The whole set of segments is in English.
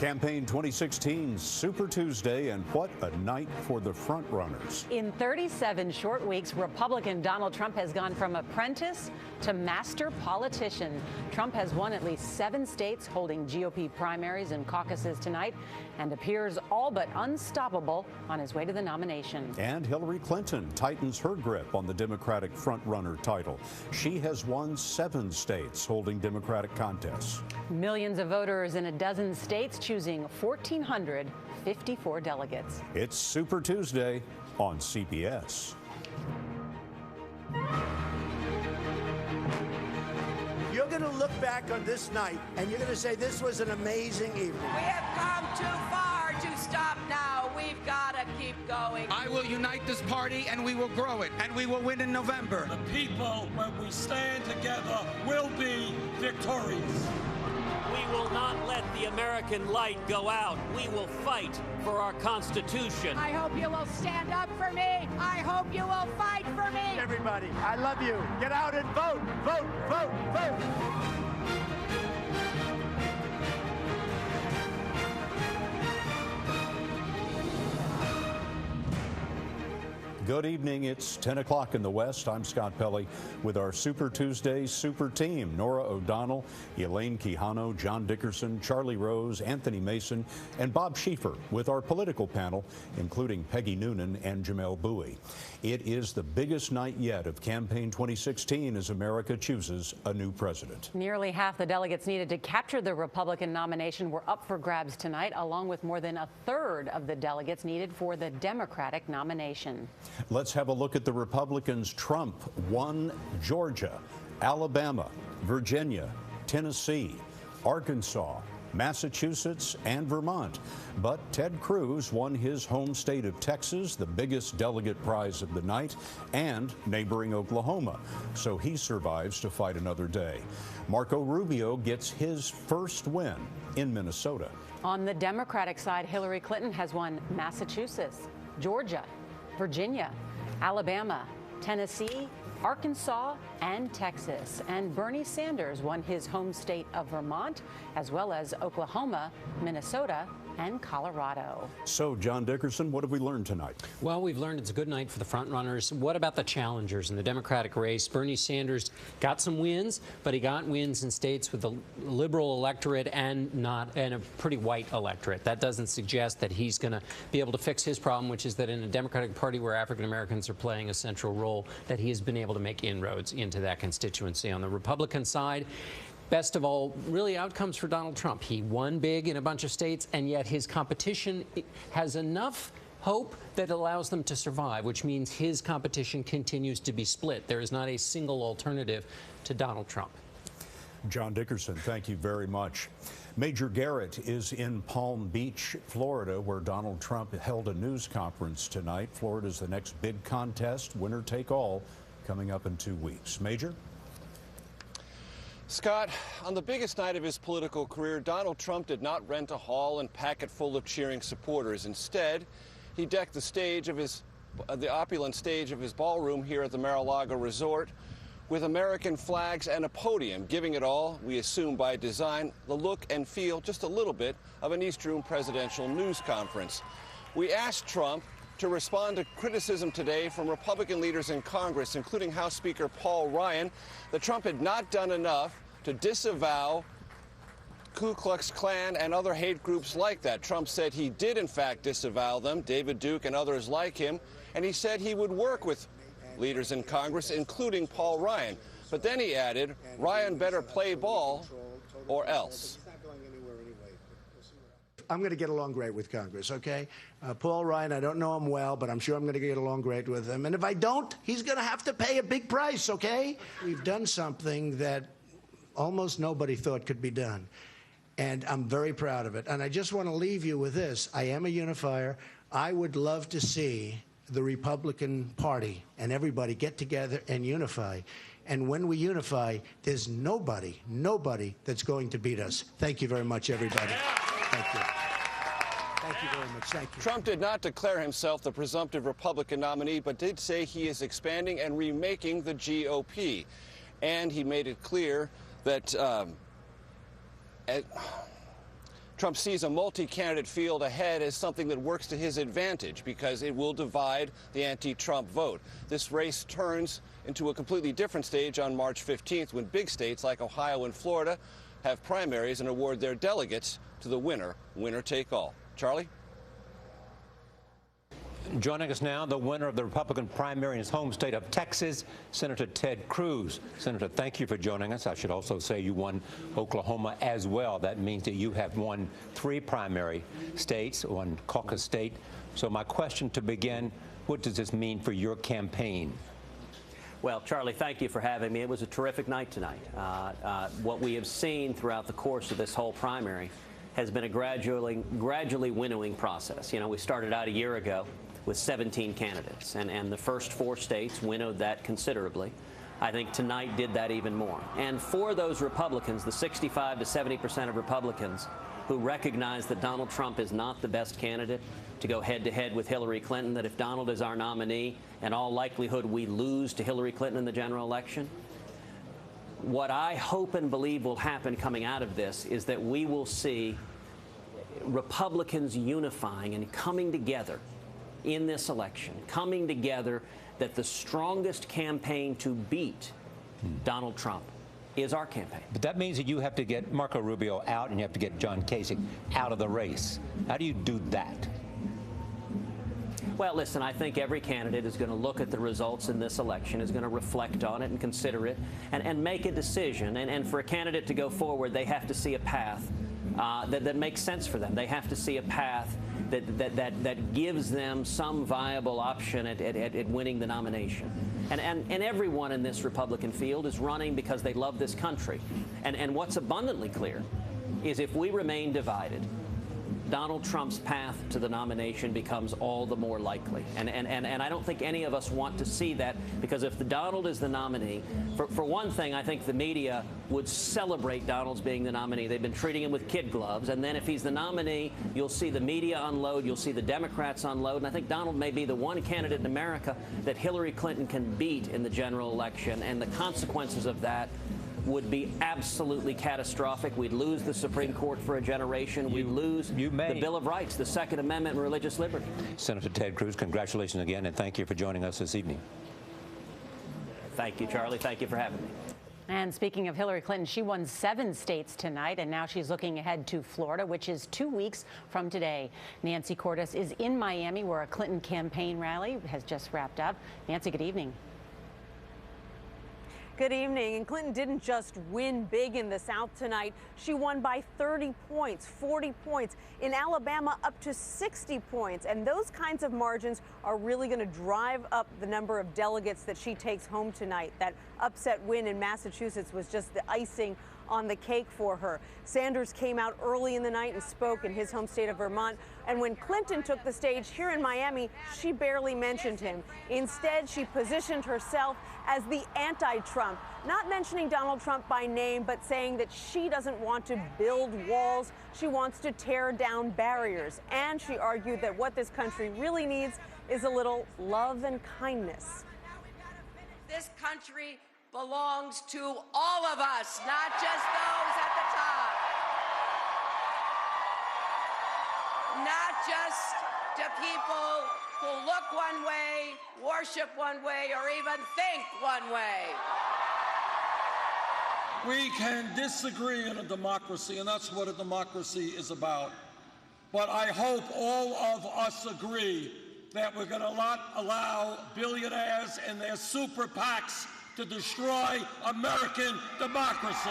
Campaign 2016 Super Tuesday, and what a night for the frontrunners. In 37 short weeks, Republican Donald Trump has gone from apprentice to master politician. Trump has won at least 7 states, holding GOP primaries and caucuses tonight, and appears all but unstoppable on his way to the nomination. And Hillary Clinton tightens her grip on the Democratic frontrunner title. She has won 7 states holding Democratic contests. Millions of voters in a dozen states choosing 1,454 delegates. It's Super Tuesday on CBS. You're going to look back on this night and you're going to say this was an amazing evening. We have come too far to stop now. We've got to keep going. I will unite this party and we will grow it, and we will win in November. The people, when we stand together, will be victorious. We will not let the American light go out. We will fight for our Constitution. I hope you will stand up for me. I hope you will fight for me. Everybody, I love you. Get out and vote, vote, vote, vote. Good evening. It's 10 o'clock in the West. I'm Scott Pelley with our Super Tuesday super team. Nora O'Donnell, Elaine Quijano, John Dickerson, Charlie Rose, Anthony Mason, and Bob Schieffer with our political panel, including Peggy Noonan and Jamel Bowie. It is the biggest night yet of Campaign 2016 as America chooses a new president. Nearly half the delegates needed to capture the Republican nomination were up for grabs tonight, along with more than a third of the delegates needed for the Democratic nomination. Let's have a look at the Republicans. Trump won Georgia, Alabama, Virginia, Tennessee, Arkansas, Massachusetts, and Vermont. But Ted Cruz won his home state of Texas, the biggest delegate prize of the night, and neighboring Oklahoma. So he survives to fight another day. Marco Rubio gets his first win in Minnesota. On the Democratic side, Hillary Clinton has won Massachusetts, Georgia, Virginia, Alabama, Tennessee, Arkansas, and Texas. And Bernie Sanders won his home state of Vermont, as well as Oklahoma, Minnesota, and Colorado. So, John Dickerson, what have we learned tonight? Well, we've learned it's a good night for the frontrunners. What about the challengers in the Democratic race? Bernie Sanders got some wins, but he got wins in states with a liberal electorate and a pretty white electorate. That doesn't suggest that he's going to be able to fix his problem, which is that in a Democratic Party where African Americans are playing a central role, that he has been able to make inroads into that constituency. On the Republican side, best of all, really outcomes for Donald Trump. He won big in a bunch of states, and yet his competition has enough hope that allows them to survive, which means his competition continues to be split. There is not a single alternative to Donald Trump. John Dickerson, thank you very much. Major Garrett is in Palm Beach, Florida, where Donald Trump held a news conference tonight. Florida is the next big contest, winner take all, coming up in 2 weeks. Major? Scott, on the biggest night of his political career, Donald Trump did not rent a hall and pack it full of cheering supporters. Instead, he decked the stage of the opulent stage of his ballroom here at the Mar-a-Lago Resort with American flags and a podium, giving it all, we assume by design, the look and feel just a little bit of an East Room presidential news conference. We asked Trump to respond to criticism today from Republican leaders in Congress, including House Speaker Paul Ryan, that Trump had not done enough to disavow Ku Klux Klan and other hate groups like that. Trump said he did, in fact, disavow them, David Duke and others like him, and he said he would work with leaders in Congress, including Paul Ryan. But then he added, Ryan better play ball or else. I'm going to get along great with Congress, okay? Paul Ryan, I don't know him well, but I'm sure I'm going to get along great with him. And if I don't, he's going to have to pay a big price, okay? We've done something that almost nobody thought could be done. And I'm very proud of it. And I just want to leave you with this. I am a unifier. I would love to see the Republican Party and everybody get together and unify. And when we unify, there's nobody that's going to beat us. Thank you very much, everybody. Thank you. Thank you very much. Thank you. Trump did not declare himself the presumptive Republican nominee, but did say he is expanding and remaking the GOP. And he made it clear that Trump sees a multi-candidate field ahead as something that works to his advantage because it will divide the anti-Trump vote. This race turns into a completely different stage on March 15th when big states like Ohio and Florida have primaries and award their delegates to the winner take all. Charlie? Joining us now, the winner of the Republican primary in his home state of Texas, Senator Ted Cruz. Senator, thank you for joining us. I should also say you won Oklahoma as well. That means that you have won 3 primary states, 1 caucus state. So my question to begin, what does this mean for your campaign? Well, Charlie, thank you for having me. It was a terrific night tonight. What we have seen throughout the course of this whole primary has been a gradually winnowing process. You know, we started out a year ago with 17 candidates, and the first 4 states winnowed that considerably. I think tonight did that even more. And for those Republicans, the 65 to 70% of Republicans who recognize that Donald Trump is not the best candidate to go head-to-head with Hillary Clinton, that if Donald is our nominee, in all likelihood we lose to Hillary Clinton in the general election, what I hope and believe will happen coming out of this is that we will see Republicans unifying and coming together in this election, coming together, that the strongest campaign to beat Donald Trump is our campaign. But that means that you have to get Marco Rubio out and you have to get John Kasich out of the race. How do you do that? Well, listen, I think every candidate is going to look at the results in this election, is going to reflect on it and consider it and make a decision. And for a candidate to go forward, they have to see a path that makes sense for them. They have to see a path that gives them some viable option at winning the nomination. And everyone in this Republican field is running because they love this country. And what's abundantly clear is if we remain divided, Donald Trump's path to the nomination becomes all the more likely. And I don't think any of us want to see that, because if Donald is the nominee, for one thing, I think the media would celebrate Donald's being the nominee. They've been treating him with kid gloves. And then if he's the nominee, you'll see the media unload. You'll see the Democrats unload. And I think Donald may be the one candidate in America that Hillary Clinton can beat in the general election. And the consequences of that would be absolutely catastrophic. We'd lose the Supreme Court for a generation. We'd lose the Bill of Rights, the Second Amendment, and religious liberty. Senator Ted Cruz, congratulations again, and thank you for joining us this evening. Thank you, Charlie. Thank you for having me. And speaking of Hillary Clinton, she won 7 states tonight, and now she's looking ahead to Florida, which is 2 weeks from today. Nancy Cordes is in Miami, where a Clinton campaign rally has just wrapped up. Nancy, good evening. Good evening. And Clinton didn't just win big in the South tonight. She won by 30 points, 40 points. In Alabama, up to 60 points. And those kinds of margins are really going to drive up the number of delegates that she takes home tonight. That upset win in Massachusetts was just the icing on the cake for her. Sanders came out early in the night and spoke in his home state of Vermont. And when Clinton took the stage here in Miami, she barely mentioned him. Instead, she positioned herself as the anti-Trump, not mentioning Donald Trump by name, but saying that she doesn't want to build walls. She wants to tear down barriers. And she argued that what this country really needs is a little love and kindness. This country belongs to all of us, not just those at the top. Not just to people who look one way, worship one way, or even think one way. We can disagree in a democracy, and that's what a democracy is about. But I hope all of us agree that we're going to not allow billionaires and their super PACs to destroy American democracy.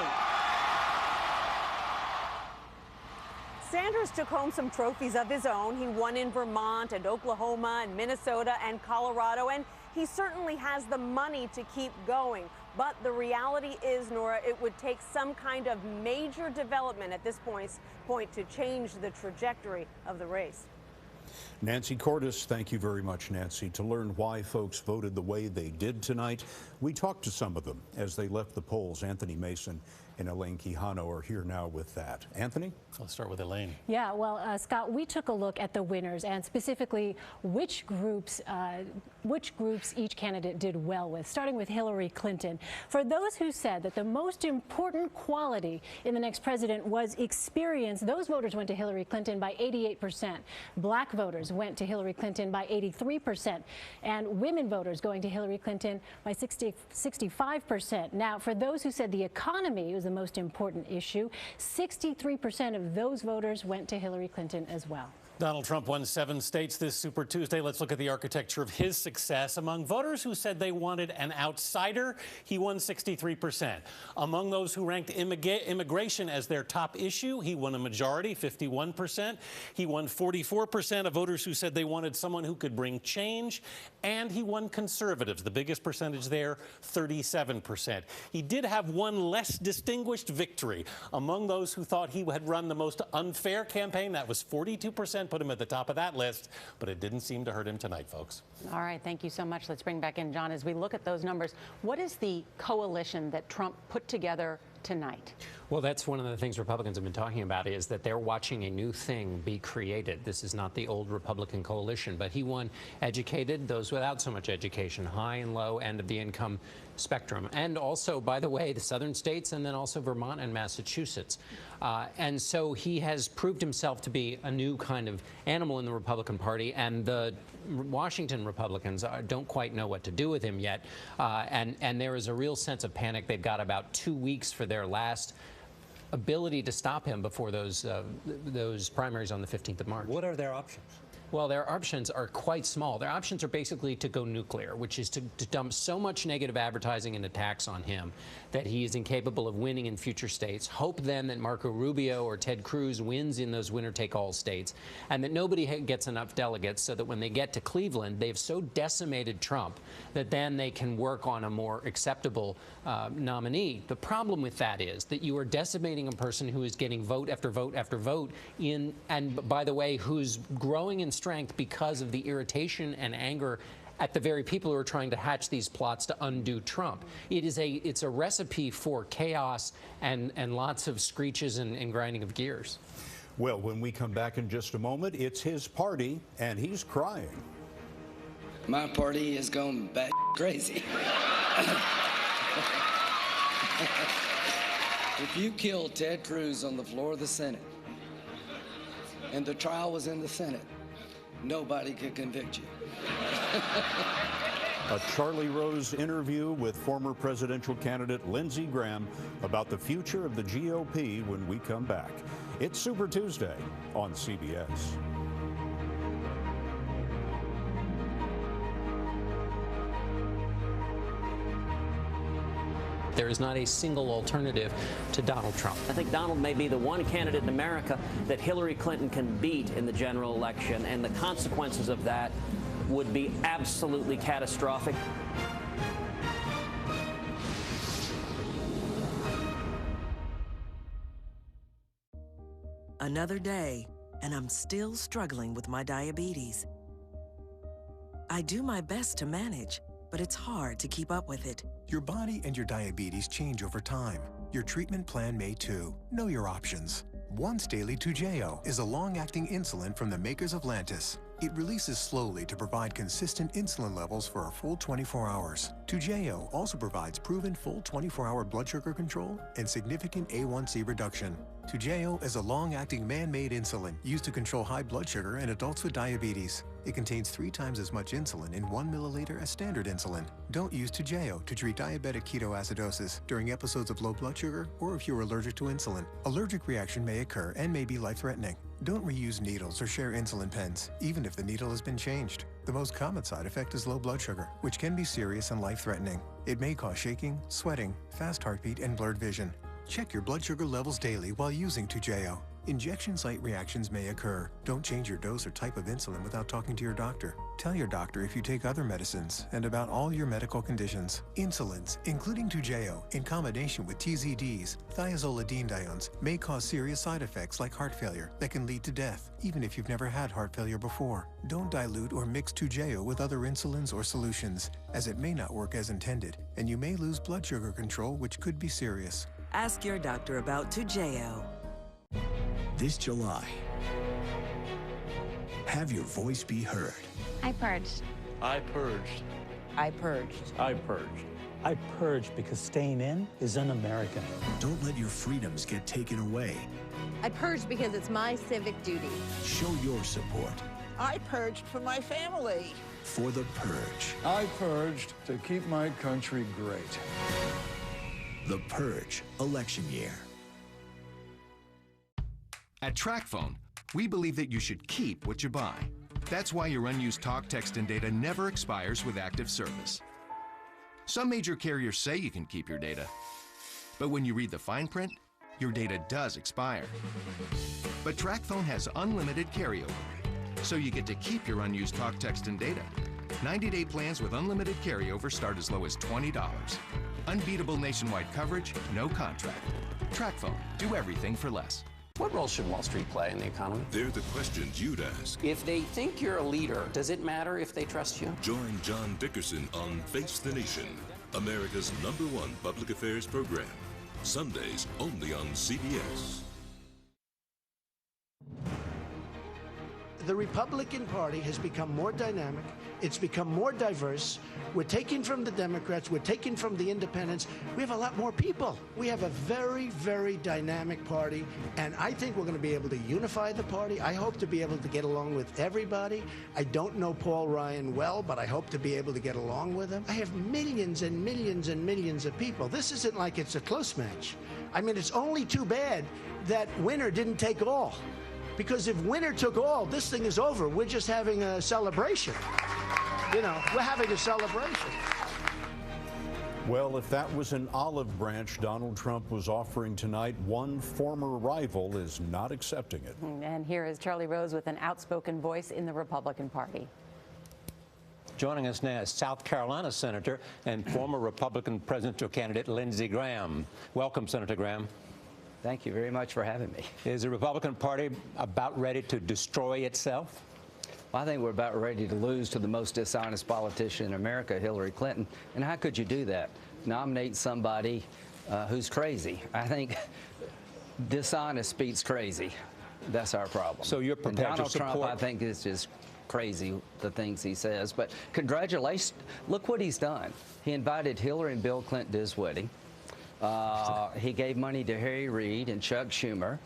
Sanders took home some trophies of his own. He won in Vermont and Oklahoma and Minnesota and Colorado, and he certainly has the money to keep going. But the reality is, Nora, it would take some kind of major development at this point to change the trajectory of the race. Nancy Cordes, thank you very much, Nancy. To learn why folks voted the way they did tonight, we talked to some of them as they left the polls. Anthony Mason and Elaine Quijano are here now with that. Anthony? Let's start with Elaine. Yeah, well, Scott, we took a look at the winners and specifically which groups each candidate did well with, starting with Hillary Clinton. For those who said that the most important quality in the next president was experience, those voters went to Hillary Clinton by 88%. Black voters went to Hillary Clinton by 83%, and women voters going to Hillary Clinton by 65%. Now, for those who said the economy was the most important issue, 63% of those voters went to Hillary Clinton as well. Donald Trump won 7 states this Super Tuesday. Let's look at the architecture of his success. Among voters who said they wanted an outsider, he won 63%. Among those who ranked immigration as their top issue, he won a majority, 51%. He won 44% of voters who said they wanted someone who could bring change. And he won conservatives, the biggest percentage there, 37%. He did have one less distinguished victory. Among those who thought he had run the most unfair campaign, that was 42%. Put him at the top of that list, but it didn't seem to hurt him tonight, folks. All right, thank you so much. Let's bring back in John as we look at those numbers. What is the coalition that Trump put together tonight? Well, that's one of the things Republicans have been talking about, is that they're watching a new thing be created. This is not the old Republican coalition, but he won educated, those without so much education, high and low end of the income spectrum, and also, by the way, the southern states, and then also Vermont and Massachusetts. And so he has proved himself to be a new kind of animal in the Republican Party, and the Washington Republicans don't quite know what to do with him yet. And there is a real sense of panic. They've got about 2 weeks for their last ability to stop him before those primaries on the 15th of March. What are their options? Well, their options are quite small. Their options are basically to go nuclear, which is to dump so much negative advertising and attacks on him that he is incapable of winning in future states. Hope then that Marco Rubio or Ted Cruz wins in those winner-take-all states, and that nobody gets enough delegates so that when they get to Cleveland, they've so decimated Trump that then they can work on a more acceptable nominee. The problem with that is that you are decimating a person who is getting vote after vote after vote in, and by the way, who's growing in strength because of the irritation and anger at the very people who are trying to hatch these plots to undo Trump. It's a recipe for chaos and lots of screeches and grinding of gears. Well, when we come back in just a moment, it's his party, and he's crying. My party is going bat crazy. If you killed Ted Cruz on the floor of the Senate, and the trial was in the Senate, nobody could convict you. A Charlie Rose interview with former presidential candidate Lindsey Graham about the future of the GOP when we come back. It's Super Tuesday on CBS. There is not a single alternative to Donald Trump. I think Donald may be the one candidate in America that Hillary Clinton can beat in the general election, and the consequences of that would be absolutely catastrophic. Another day, and I'm still struggling with my diabetes. I do my best to manage, but it's hard to keep up with it. Your body and your diabetes change over time. Your treatment plan may too. Know your options. Once Daily Toujeo is a long-acting insulin from the makers of Lantus. It releases slowly to provide consistent insulin levels for a full 24 hours. Toujeo also provides proven full 24-hour blood sugar control and significant A1C reduction. Toujeo is a long-acting man-made insulin used to control high blood sugar in adults with diabetes. It contains 3 times as much insulin in 1 milliliter as standard insulin. Don't use Toujeo to treat diabetic ketoacidosis during episodes of low blood sugar or if you're allergic to insulin. Allergic reaction may occur and may be life-threatening. Don't reuse needles or share insulin pens, even if the needle has been changed. The most common side effect is low blood sugar, which can be serious and life-threatening. It may cause shaking, sweating, fast heartbeat, and blurred vision. Check your blood sugar levels daily while using Toujeo. Injection site reactions may occur. Don't change your dose or type of insulin without talking to your doctor. Tell your doctor if you take other medicines and about all your medical conditions. Insulins, including Toujeo, in combination with TZDs, thiazolidinediones, may cause serious side effects like heart failure that can lead to death, even if you've never had heart failure before. Don't dilute or mix Toujeo with other insulins or solutions, as it may not work as intended, and you may lose blood sugar control, which could be serious. Ask your doctor about Toujeo. This July, have your voice be heard. I purged. I purged. I purged. I purged. I purged because staying in is un-American. Don't let your freedoms get taken away. I purged because it's my civic duty. Show your support. I purged for my family. For the Purge. I purged to keep my country great. The Purge, election year. At TracFone, we believe that you should keep what you buy. That's why your unused talk, text, and data never expires with active service. Some major carriers say you can keep your data, but when you read the fine print, your data does expire. But TracFone has unlimited carryover, so you get to keep your unused talk, text, and data. 90-day plans with unlimited carryover start as low as $20. Unbeatable nationwide coverage, no contract. TracFone, do everything for less. What role should Wall Street play in the economy? They're the questions you'd ask. If they think you're a leader, does it matter if they trust you? Join John Dickerson on Face the Nation, America's #1 public affairs program. Sundays only on CBS. The Republican Party has become more dynamic. It's become more diverse. We're taking from the Democrats. We're taking from the independents. We have a lot more people. We have a very, very dynamic party, and I think we're going to be able to unify the party. I hope to be able to get along with everybody. I don't know Paul Ryan well, but I hope to be able to get along with him. I have millions and millions and millions of people. This isn't like it's a close match. I mean, it's only too bad that Winner didn't take all. Because if Winner took all, this thing is over. We're just having a celebration. You know, we're having a celebration. Well, if that was an olive branch Donald Trump was offering tonight, one former rival is not accepting it. And here is Charlie Rose with an outspoken voice in the Republican Party. Joining us now is South Carolina Senator and former Republican presidential candidate Lindsey Graham. Welcome, Senator Graham. Thank you very much for having me. Is the Republican Party about ready to destroy itself? Well, I think we're about ready to lose to the most dishonest politician in America, Hillary Clinton. And how could you do that? Nominate somebody who's crazy. I think dishonest beats crazy. That's our problem. So you're prepared Donald to support... Trump, I think, is just crazy, the things he says. But congratulations. Look what he's done. He invited Hillary and Bill Clinton to his wedding. He gave money to Harry Reid and Chuck Schumer.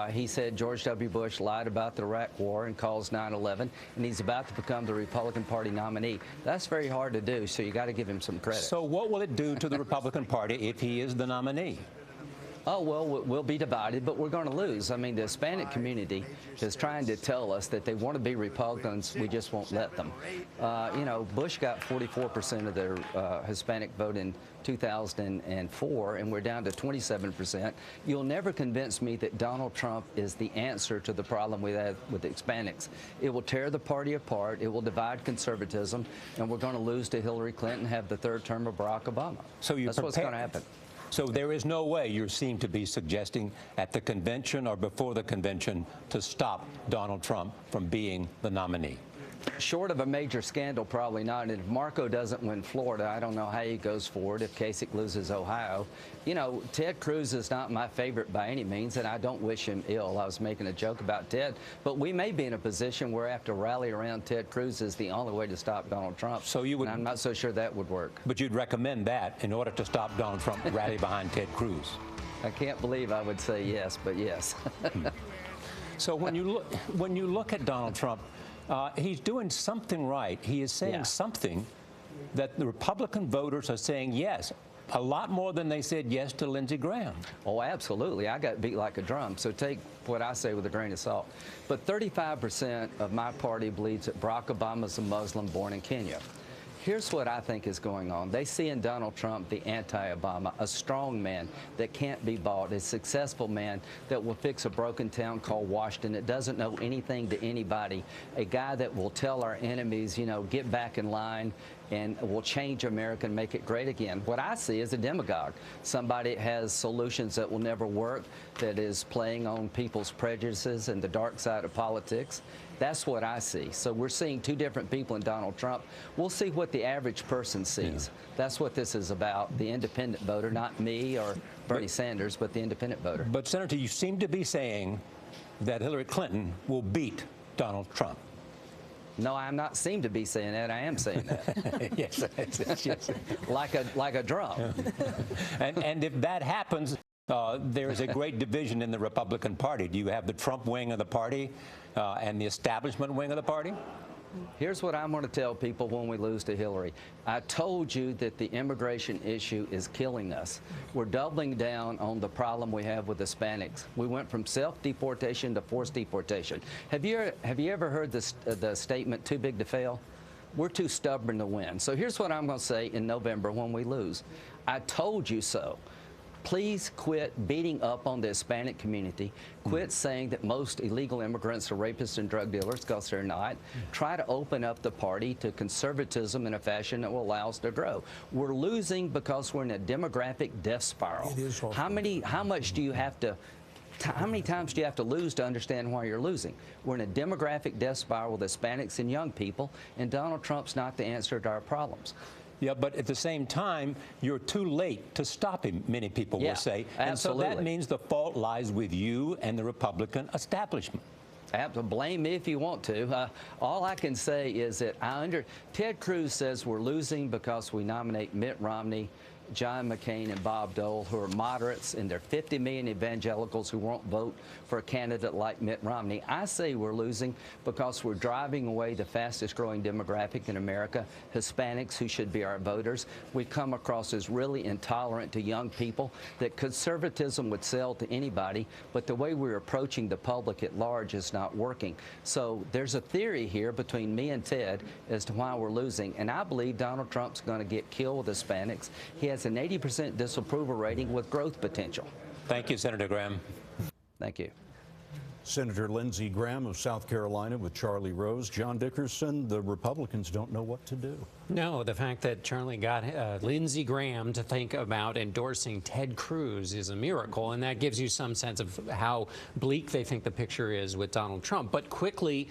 He said George W. Bush lied about the Iraq War and caused 9/11, and he's about to become the Republican Party nominee. That's very hard to do, so you got to give him some credit. So what will it do to the Republican Party if he is the nominee? Oh, well, we'll be divided, but we're going to lose. I mean, the Hispanic community is trying to tell us that they want to be Republicans. We just won't let them. You know, Bush got 44% of their Hispanic vote in 2004, and we're down to 27%. You'll never convince me that Donald Trump is the answer to the problem we have with the Hispanics. It will tear the party apart. It will divide conservatism, and we're going to lose to Hillary Clinton and have the third term of Barack Obama. So that's what's going to happen. So there is no way you seem to be suggesting at the convention or before the convention to stop Donald Trump from being the nominee. Short of a major scandal, probably not. And if Marco doesn't win Florida, I don't know how he goes forward if Kasich loses Ohio. You know, Ted Cruz is not my favorite by any means, and I don't wish him ill. I was making a joke about Ted. But we may be in a position where I have to rally around Ted Cruz is the only way to stop Donald Trump. So you would, and I'm not so sure that would work. But you'd recommend that in order to stop Donald Trump, rally behind Ted Cruz. I can't believe I would say yes, but yes. So when you look at Donald Trump, he's doing something right. He is saying something that the Republican voters are saying yes, a lot more than they said yes to Lindsey Graham. Oh, absolutely. I got beat like a drum, so take what I say with a grain of salt. But 35% of my party believes that Barack Obama's a Muslim born in Kenya. Here's what I think is going on. They see in Donald Trump the anti-Obama, a strong man that can't be bought, a successful man that will fix a broken town called Washington that doesn't know anything to anybody, a guy that will tell our enemies, you know, get back in line and will change America and make it great again. What I see is a demagogue, somebody that has solutions that will never work, that is playing on people's prejudices and the dark side of politics. That's what I see. So we're seeing two different people in Donald Trump. We'll see what the average person sees. That's what this is about, the independent voter, not me or Bernie Sanders, but the independent voter. But, Senator, you seem to be saying that Hillary Clinton will beat Donald Trump. No, I'm not seem to be saying that. I am saying that. Yes. like a drum. And if that happens, there's a great division in the Republican Party. Do you have the Trump wing of the party and the establishment wing of the party? Here's what I'm going to tell people when we lose to Hillary. I told you that the immigration issue is killing us. We're doubling down on the problem we have with Hispanics. We went from self-deportation to forced deportation. Have you ever heard the statement, too big to fail? We're too stubborn to win. So here's what I'm going to say in November when we lose. I told you so. Please quit beating up on the Hispanic community. Quit saying that most illegal immigrants are rapists and drug dealers, because they're not. Try to open up the party to conservatism in a fashion that will allow us to grow. We're losing because we're in a demographic death spiral. It is how many times do you have to lose to understand why you're losing? We're in a demographic death spiral with Hispanics and young people, and Donald Trump's not the answer to our problems. Yeah, but at the same time, you're too late to stop him, many people will say. And so that means the fault lies with you and the Republican establishment. Blame me if you want to. All I can say is that Ted Cruz says we're losing because we nominate Mitt Romney, John McCain, and Bob Dole, who are moderates, and there are 50 million evangelicals who won't vote for a candidate like Mitt Romney. I say we're losing because we're driving away the fastest growing demographic in America, Hispanics, who should be our voters. We come across as really intolerant to young people, that conservatism would sell to anybody, but the way we're approaching the public at large is not working. So there's a theory here between me and Ted as to why we're losing, and I believe Donald Trump's going to get killed with Hispanics. He has an 80% disapproval rating with growth potential. Thank you, Senator Graham. Thank you. Senator Lindsey Graham of South Carolina with Charlie Rose. John Dickerson, the Republicans don't know what to do. No, the fact that Charlie got Lindsey Graham to think about endorsing Ted Cruz is a miracle, and that gives you some sense of how bleak they think the picture is with Donald Trump. But quickly,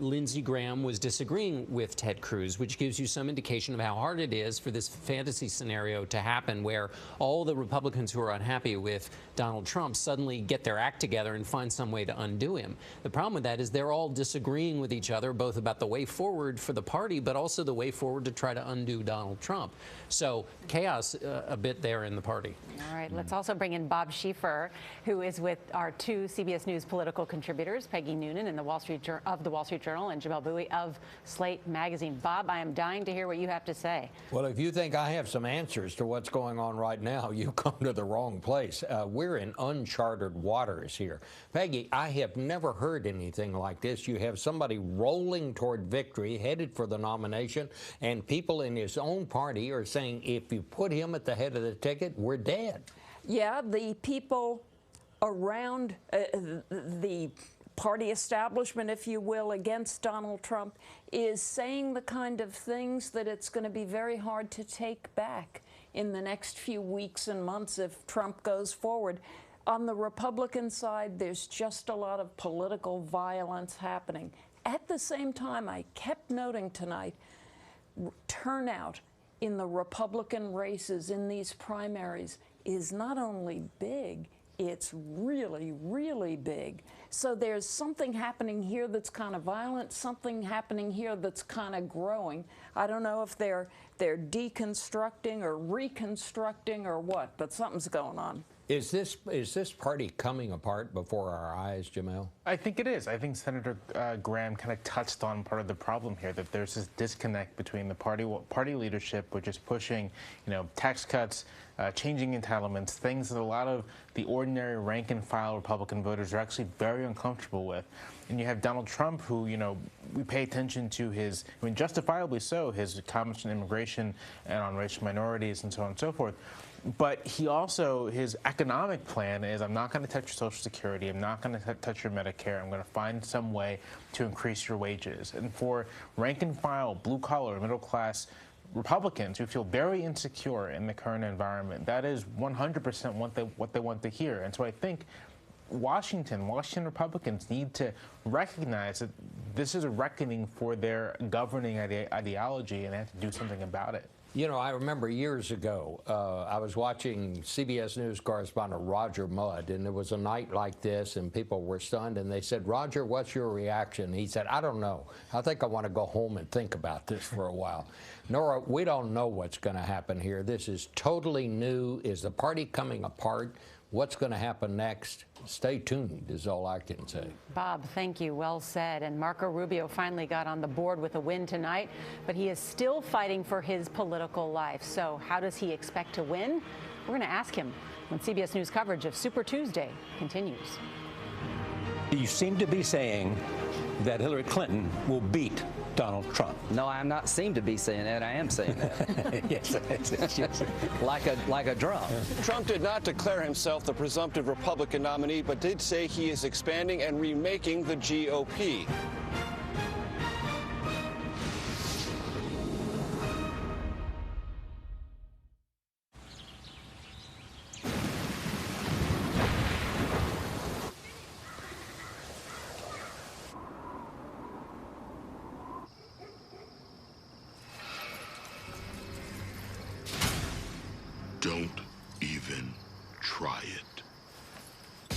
Lindsey Graham was disagreeing with Ted Cruz, which gives you some indication of how hard it is for this fantasy scenario to happen, where all the Republicans who are unhappy with Donald Trump suddenly get their act together and find some way to undo him. The problem with that is they're all disagreeing with each other, both about the way forward for the party, but also the way forward to try to undo Donald Trump. So chaos a bit there in the party. All right, let's also bring in Bob Schieffer, who is with our two CBS News political contributors, Peggy Noonan of the Wall Street Journal and Jamel Bowie of Slate Magazine. Bob, I am dying to hear what you have to say. Well, if you think I have some answers to what's going on right now, you come to the wrong place. We're in uncharted waters here. Peggy, I have never heard anything like this. You have somebody rolling toward victory, headed for the nomination, and people in his own party are saying, if you put him at the head of the ticket, we're dead. Yeah, the people around the party establishment, if you will, against Donald Trump is saying the kind of things that it's going to be very hard to take back in the next few weeks and months if Trump goes forward. On the Republican side, there's just a lot of political violence happening. At the same time, I kept noting tonight, turnout in the Republican races in these primaries is not only big, it's really, really big. So there's something happening here that's kind of violent, something happening here that's kind of growing. I don't know if they're deconstructing or reconstructing or what, but something's going on. Is this party coming apart before our eyes, Jamel? I think it is. I think Senator Graham kind of touched on part of the problem here, that there's this disconnect between the party leadership, which is pushing, tax cuts, changing entitlements, things that a lot of the ordinary rank-and-file Republican voters are actually very uncomfortable with. And you have Donald Trump, who, we pay attention to his, justifiably so, his comments on immigration and on racial minorities and so on and so forth. But he also, his economic plan is, I'm not going to touch your Social Security, I'm not going to touch your Medicare, I'm going to find some way to increase your wages. And for rank-and-file, blue-collar, middle-class Republicans who feel very insecure in the current environment, that is 100% what they want to hear. And so I think Washington Republicans need to recognize that this is a reckoning for their governing ideology, and they have to do something about it. You know, I remember years ago, I was watching CBS News correspondent Roger Mudd, and there was a night like this, and people were stunned, and they said, "Roger, what's your reaction?" He said, "I don't know. I think I want to go home and think about this for a while." Nora, we don't know what's going to happen here. This is totally new. Is the party coming apart? What's going to happen next? Stay tuned is all I can say. Bob, thank you. Well said. And Marco Rubio finally got on the board with a win tonight, but he is still fighting for his political life. So how does he expect to win? We're going to ask him when CBS News coverage of Super Tuesday continues. You seem to be saying that Hillary Clinton will beat Donald Trump. No, I'm not seem to be saying that. I am saying that. Yes. like a drum. Trump did not declare himself the presumptive Republican nominee, but did say he is expanding and remaking the GOP. Don't even try it.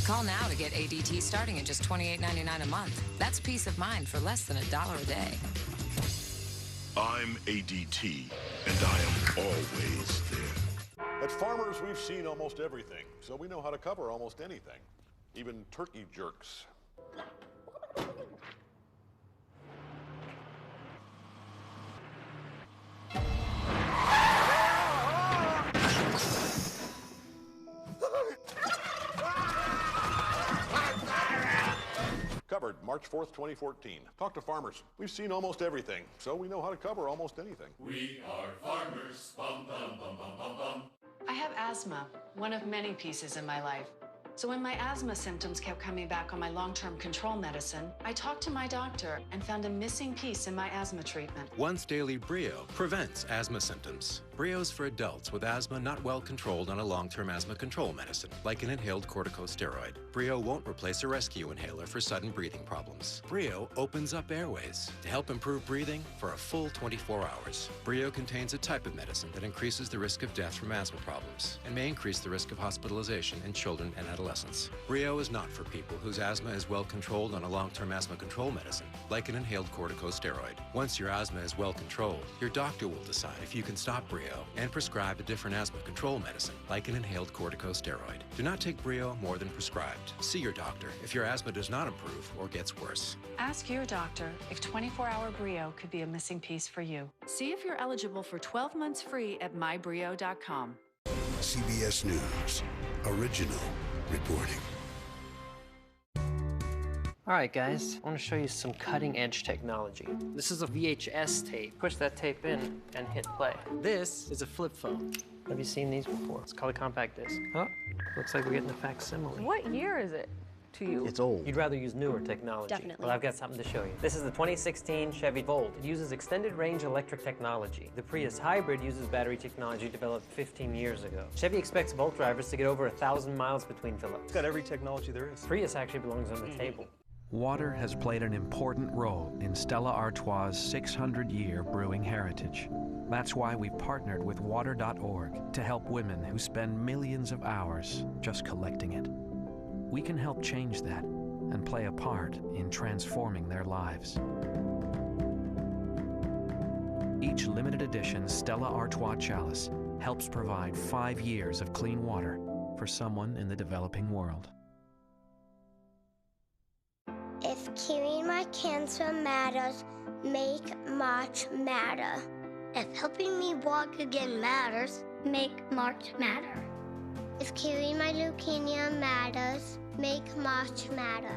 Call now to get ADT starting at just $28.99 a month. That's peace of mind for less than $1 a day. I'm ADT, and I am always there. At Farmers, we've seen almost everything, so we know how to cover almost anything, even turkey jerks. Covered March 4th, 2014. Talk to Farmers. We've seen almost everything, so we know how to cover almost anything. We are farmers. Bum, bum, bum, bum, bum, bum. I have asthma, one of many pieces in my life. So when my asthma symptoms kept coming back on my long-term control medicine, I talked to my doctor and found a missing piece in my asthma treatment. Once daily Brio prevents asthma symptoms. Brio's for adults with asthma not well controlled on a long-term asthma control medicine, like an inhaled corticosteroid. Brio won't replace a rescue inhaler for sudden breathing problems. Brio opens up airways to help improve breathing for a full 24 hours. Brio contains a type of medicine that increases the risk of death from asthma problems and may increase the risk of hospitalization in children and adolescents. Brio is not for people whose asthma is well controlled on a long-term asthma control medicine, like an inhaled corticosteroid. Once your asthma is well controlled, your doctor will decide if you can stop Brio and prescribe a different asthma control medicine, like an inhaled corticosteroid. Do not take Brio more than prescribed. See your doctor if your asthma does not improve or gets worse. Ask your doctor if 24-hour Brio could be a missing piece for you. See if you're eligible for 12 months free at mybrio.com. CBS News, original reporting. All right, guys, I want to show you some cutting-edge technology. This is a VHS tape. Push that tape in and hit play. This is a flip phone. Have you seen these before? It's called a compact disc. Oh, looks like we're getting a facsimile. What year is it to you? It's old. You'd rather use newer technology. Definitely. Well, I've got something to show you. This is the 2016 Chevy Volt. It uses extended range electric technology. The Prius Hybrid uses battery technology developed 15 years ago. Chevy expects Volt drivers to get over 1,000 miles between fill-ups. It's got every technology there is. Prius actually belongs on the table. Water has played an important role in Stella Artois' 600-year brewing heritage. That's why we've partnered with Water.org to help women who spend millions of hours just collecting it. We can help change that and play a part in transforming their lives. Each limited edition Stella Artois chalice helps provide 5 years of clean water for someone in the developing world. If curing my cancer matters, make March matter. If helping me walk again matters, make March matter. If curing my leukemia matters, make March matter.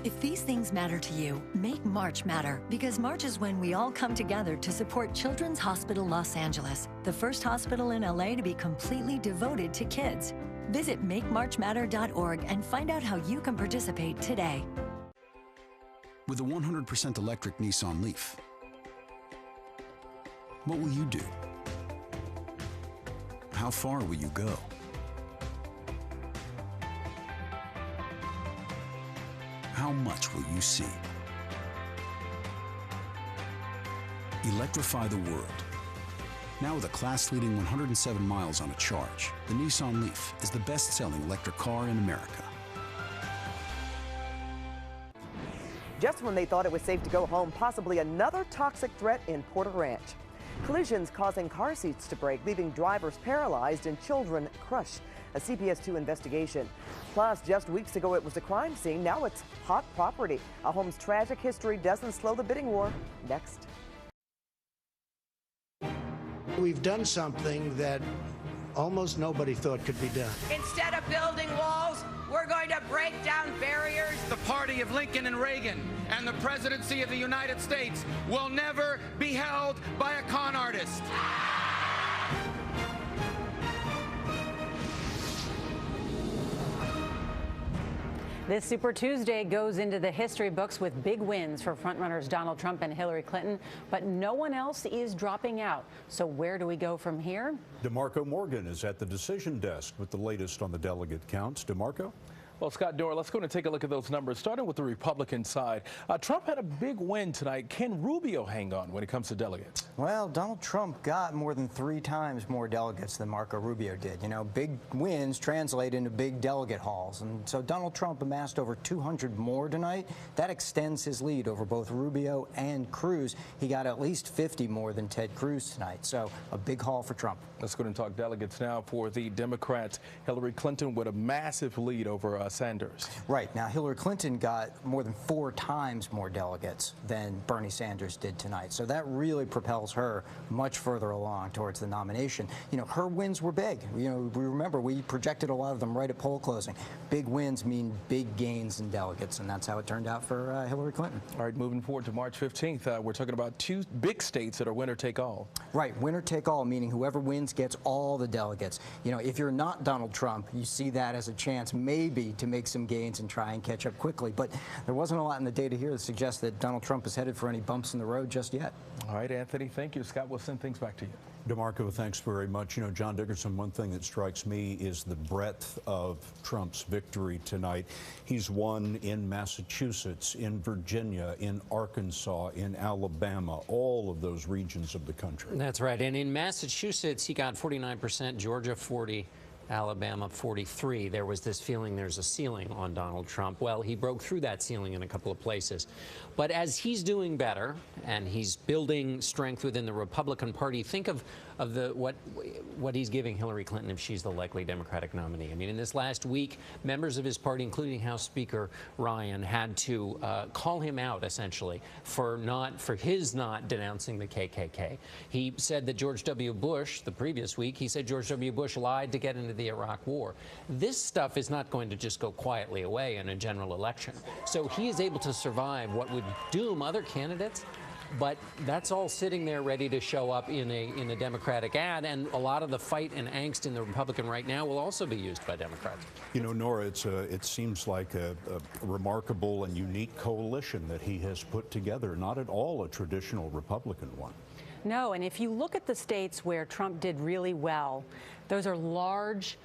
If these things matter to you, make March matter, because March is when we all come together to support Children's Hospital Los Angeles, the first hospital in LA to be completely devoted to kids. Visit makemarchmatter.org and find out how you can participate today. With a 100% electric Nissan Leaf, what will you do? How far will you go? how much will you see? Electrify the world. Now with a class-leading 107 miles on a charge, the Nissan Leaf is the best-selling electric car in America. Just when they thought it was safe to go home, possibly another toxic threat in Porter Ranch. Collisions causing car seats to break, leaving drivers paralyzed and children crushed. A CBS 2 investigation. Plus, just weeks ago it was a crime scene. Now it's hot property. A home's tragic history doesn't slow the bidding war. Next. We've done something that almost nobody thought could be done. Instead of building walls, we're going to break down barriers. The party of Lincoln and Reagan and the presidency of the United States will never be held by a con artist. This Super Tuesday goes into the history books with big wins for frontrunners Donald Trump and Hillary Clinton, but no one else is dropping out. So where do we go from here? DeMarco Morgan is at the decision desk with the latest on the delegate counts. DeMarco? Well, Scott Dorr, let's go and take a look at those numbers, starting with the Republican side. Trump had a big win tonight. Can Rubio hang on when it comes to delegates? Well, Donald Trump got more than 3 times more delegates than Marco Rubio did. You know, big wins translate into big delegate hauls. And so Donald Trump amassed over 200 more tonight. That extends his lead over both Rubio and Cruz. He got at least 50 more than Ted Cruz tonight. So a big haul for Trump. Let's go and talk delegates now for the Democrats. Hillary Clinton with a massive lead over Sanders. Right. Now, Hillary Clinton got more than 4 times more delegates than Bernie Sanders did tonight. So that really propels her much further along towards the nomination. You know, her wins were big. You know, we remember we projected a lot of them right at poll closing. Big wins mean big gains in delegates, and that's how it turned out for Hillary Clinton. All right, moving forward to March 15th, we're talking about 2 big states that are winner take all. Right, winner take all, meaning whoever wins gets all the delegates. You know, if you're not Donald Trump, you see that as a chance maybe to make some gains and try and catch up quickly. But there wasn't a lot in the data here that suggests that Donald Trump is headed for any bumps in the road just yet. All right, Anthony, thank you. Scott, we'll send things back to you. DeMarco, thanks very much. You know, John Dickerson, one thing that strikes me is the breadth of Trump's victory tonight. He's won in Massachusetts, in Virginia, in Arkansas, in Alabama, all of those regions of the country. That's right. And in Massachusetts, he got 49%, Georgia 40%. Alabama 43. There was this feeling there's a ceiling on Donald Trump. Well, he broke through that ceiling in a couple of places. But as he's doing better and he's building strength within the Republican Party, think of what he's giving Hillary Clinton if she's the likely Democratic nominee. I mean, in this last week, members of his party, including House Speaker Ryan, had to call him out essentially for his not denouncing the KKK. He said that George W. Bush, the previous week, he said George W. Bush lied to get into the Iraq War. This stuff is not going to just go quietly away in a general election. So he is able to survive what would doom other candidates. But that's all sitting there ready to show up in a Democratic ad, and a lot of the fight and angst in the Republican right now will also be used by Democrats. You know, Nora, it seems like a remarkable and unique coalition that he has put together, not at all a traditional Republican one. No, and if you look at the states where Trump did really well, those are large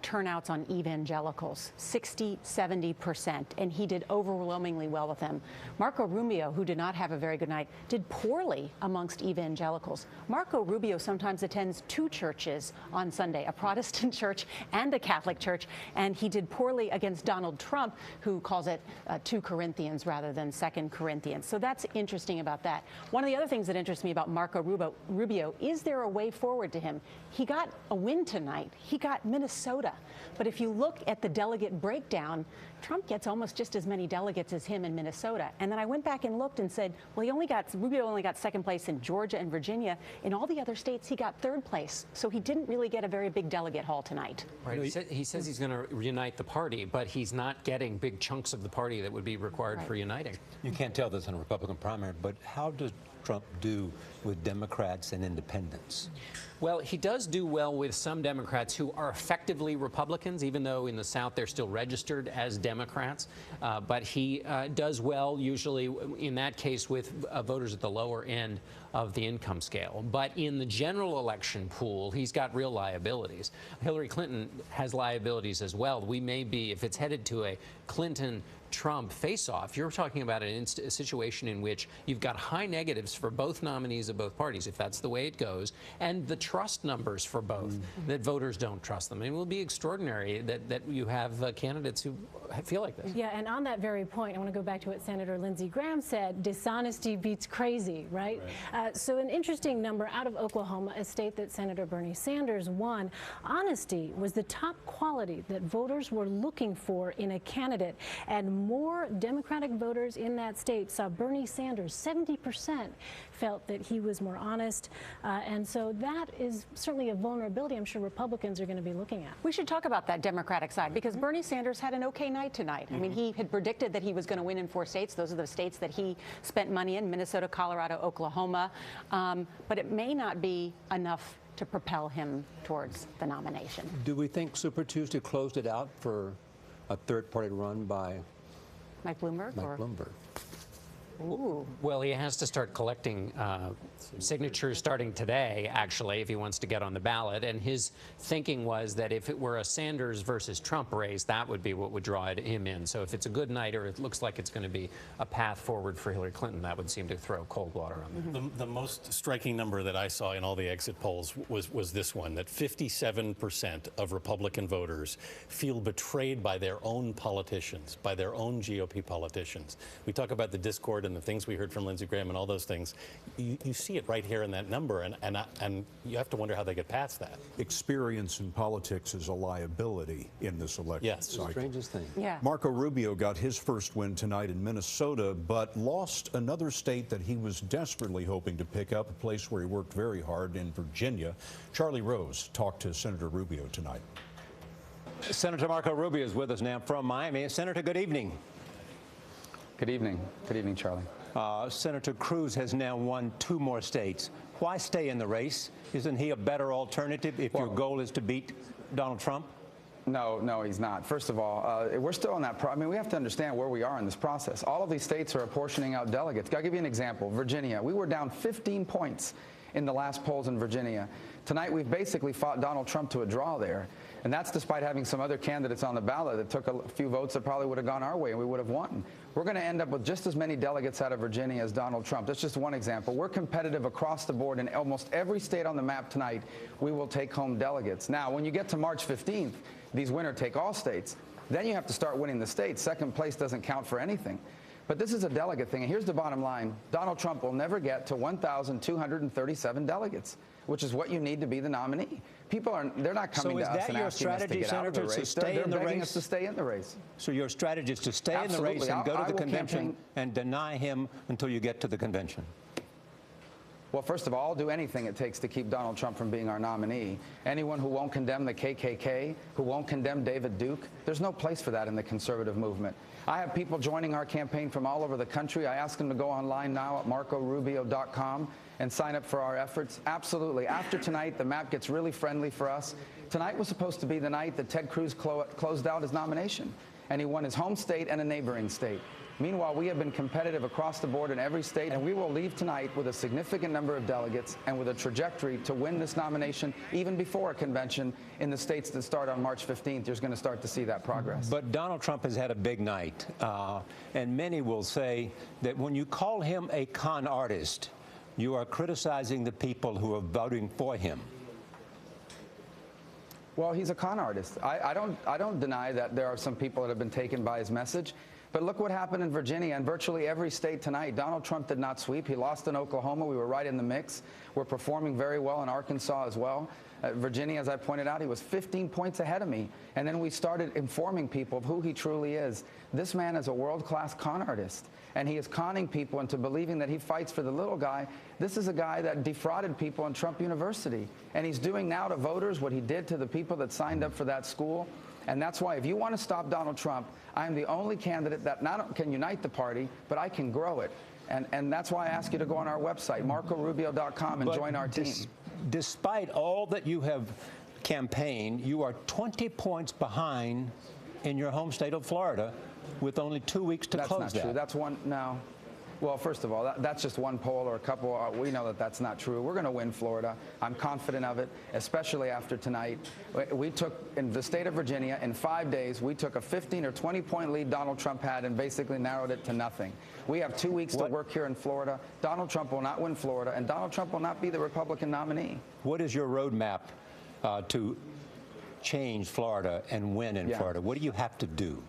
turnouts on evangelicals, 60–70%, and he did overwhelmingly well with them. Marco Rubio, who did not have a very good night, did poorly amongst evangelicals. Marco Rubio sometimes attends 2 churches on Sunday, a Protestant church and a Catholic church, and he did poorly against Donald Trump, who calls it 2 Corinthians rather than 2 Corinthians. So that's interesting about that. One of the other things that interests me about Marco Rubio, is there a way forward to him? He got a win tonight. He got Minnesota. But if you look at the delegate breakdown, Trump gets almost just as many delegates as him in Minnesota. And then I went back and looked and said, well, Rubio only got 2nd place in Georgia and Virginia. In all the other states, he got 3rd place. So he didn't really get a very big delegate haul tonight. Right. He says he's going to reunite the party, but he's not getting big chunks of the party that would be required for uniting. You can't tell this in a Republican primary, but how does Trump do with Democrats and independents? Well, he does do well with some Democrats who are effectively Republicans, even though in the South they're still registered as Democrats. But he does well usually in that case with voters at the lower end of the income scale. But in the general election pool, he's got real liabilities. Hillary Clinton has liabilities as well. We may be, if it's headed to a Clinton-Trump face-off, you're talking about a situation in which you've got high negatives for both nominees of both parties, if that's the way it goes, and the trust numbers for both, that voters don't trust them. It will be extraordinary that you have candidates who feel like this. Yeah, and on that very point, I want to go back to what Senator Lindsey Graham said, dishonesty beats crazy, right? So an interesting number out of Oklahoma, a state that Senator Bernie Sanders won. Honesty was the top quality that voters were looking for in a candidate, and more Democratic voters in that state saw Bernie Sanders. 70% felt that he was more honest, and so that is certainly a vulnerability I'm sure Republicans are going to be looking at. We should talk about that Democratic side, because Bernie Sanders had an okay night tonight. I mean, he had predicted that he was going to win in 4 states. Those are the states that he spent money in: Minnesota, Colorado, Oklahoma. But it may not be enough to propel him towards the nomination. Do we think Super Tuesday closed it out for a third-party run by Mike Bloomberg? Bloomberg. Ooh. Well, he has to start collecting signatures starting today, actually, if he wants to get on the ballot. And his thinking was that if it were a Sanders versus Trump race, that would be what would draw him in. So if it's a good night, or it looks like it's going to be a path forward for Hillary Clinton, that would seem to throw cold water on them. The most striking number that I saw in all the exit polls was this one, that 57% of Republican voters feel betrayed by their own politicians, by their own GOP politicians. We talk about the discord and the things we heard from Lindsey Graham and all those things. You see it right here in that number, and you have to wonder how they get past that. Experience in politics is a liability in this election cycle. The strangest thing. Yeah. Marco Rubio got his first win tonight in Minnesota, but lost another state that he was desperately hoping to pick up, a place where he worked very hard, in Virginia. Charlie Rose talked to Senator Rubio tonight. Senator Marco Rubio is with us now from Miami. Senator, good evening. Good evening. Good evening, Charlie. Senator Cruz has now won 2 more states. Why stay in the race? Isn't he a better alternative if your goal is to beat Donald Trump? No, he's not. First of all, we're still in that. I mean, we have to understand where we are in this process. All of these states are apportioning out delegates. I'll give you an example. Virginia, we were down 15 points in the last polls in Virginia. Tonight, we've basically fought Donald Trump to a draw there. And that's despite having some other candidates on the ballot that took a few votes that probably would have gone our way and we would have won. We're going to end up with just as many delegates out of Virginia as Donald Trump. That's just one example. We're competitive across the board in almost every state on the map tonight. We will take home delegates. Now, when you get to March 15th, these winner-take-all states, then you have to start winning the states. Second place doesn't count for anything. But this is a delegate thing. And here's the bottom line. Donald Trump will never get to 1,237 delegates, which is what you need to be the nominee. People they're not coming to us and asking us to get out of the race. They're begging us to stay in the race. So your strategy is to stay in the race and go to the convention and deny him until you get to the convention. Well, first of all, I'll do anything it takes to keep Donald Trump from being our nominee. Anyone who won't condemn the KKK, who won't condemn David Duke, there's no place for that in the conservative movement. I have people joining our campaign from all over the country. I ask them to go online now at marcorubio.com and sign up for our efforts. Absolutely. After tonight, the map gets really friendly for us. Tonight was supposed to be the night that Ted Cruz closed out his nomination, and he won his home state and a neighboring state. Meanwhile, we have been competitive across the board in every state, and we will leave tonight with a significant number of delegates and with a trajectory to win this nomination even before a convention in the states that start on March 15th. You're going to start to see that progress. But Donald Trump has had a big night, and many will say that when you call him a con artist, you are criticizing the people who are voting for him. Well, he's a con artist. I don't deny that there are some people that have been taken by his message. But look what happened in Virginia and virtually every state tonight. Donald Trump did not sweep. He lost in Oklahoma. We were right in the mix. We're performing very well in Arkansas as well. Virginia, as I pointed out, he was 15 points ahead of me. And then we started informing people of who he truly is. This man is a world-class con artist, and he is conning people into believing that he fights for the little guy. This is a guy that defrauded people in Trump University, and he's doing now to voters what he did to the people that signed up for that school. And that's why if you want to stop Donald Trump, I am the only candidate that not only can unite the party, but I can grow it. And that's why I ask you to go on our website, marcorubio.com, and join our team. Despite all that you have campaigned, you are 20 points behind in your home state of Florida with only 2 weeks to close that. That's not true. That's one. No. Well, first of all, that's just one poll or a couple. We know that that's not true. We're going to win Florida. I'm confident of it, especially after tonight. We took, in the state of Virginia, in 5 days, we took a 15 or 20-point lead Donald Trump had and basically narrowed it to nothing. We have 2 weeks to work here in Florida. Donald Trump will not win Florida, and Donald Trump will not be the Republican nominee. What is your roadmap to change Florida and win in Florida? What do you have to do?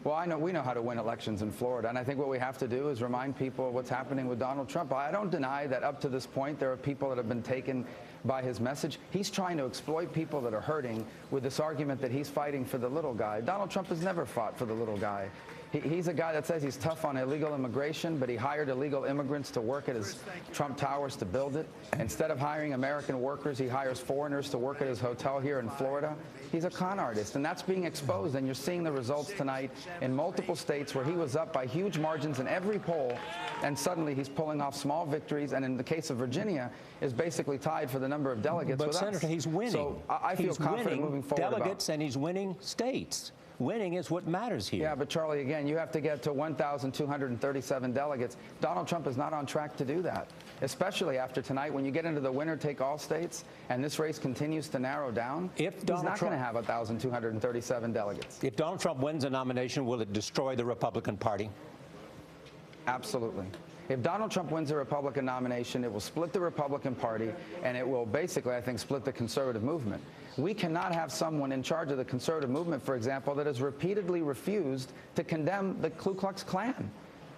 Well, we know how to win elections in Florida, and I think what we have to do is remind people of what's happening with Donald Trump. I don't deny that up to this point there are people that have been taken by his message. He's trying to exploit people that are hurting with this argument that he's fighting for the little guy. Donald Trump has never fought for the little guy. He's a guy that says he's tough on illegal immigration, but he hired illegal immigrants to work at his Trump Towers to build it. Instead of hiring American workers, he hires foreigners to work at his hotel here in Florida. He's a con artist, and that's being exposed, and you're seeing the results tonight in multiple states where he was up by huge margins in every poll, and suddenly he's pulling off small victories, and in the case of Virginia, is basically tied for the number of delegates with us. But, Senator, he's winning. So I feel confident moving forward. Delegates, and he's winning states. Winning is what matters here. Yeah, but Charlie, again, you have to get to 1,237 delegates. Donald Trump is not on track to do that, especially after tonight when you get into the winner-take-all states and this race continues to narrow down. He's not going to have 1,237 delegates. If Donald Trump wins a nomination, will it destroy the Republican Party? Absolutely. If Donald Trump wins a Republican nomination, it will split the Republican Party, and it will basically, I think, split the conservative movement. We cannot have someone in charge of the conservative movement, for example, that has repeatedly refused to condemn the Ku Klux Klan.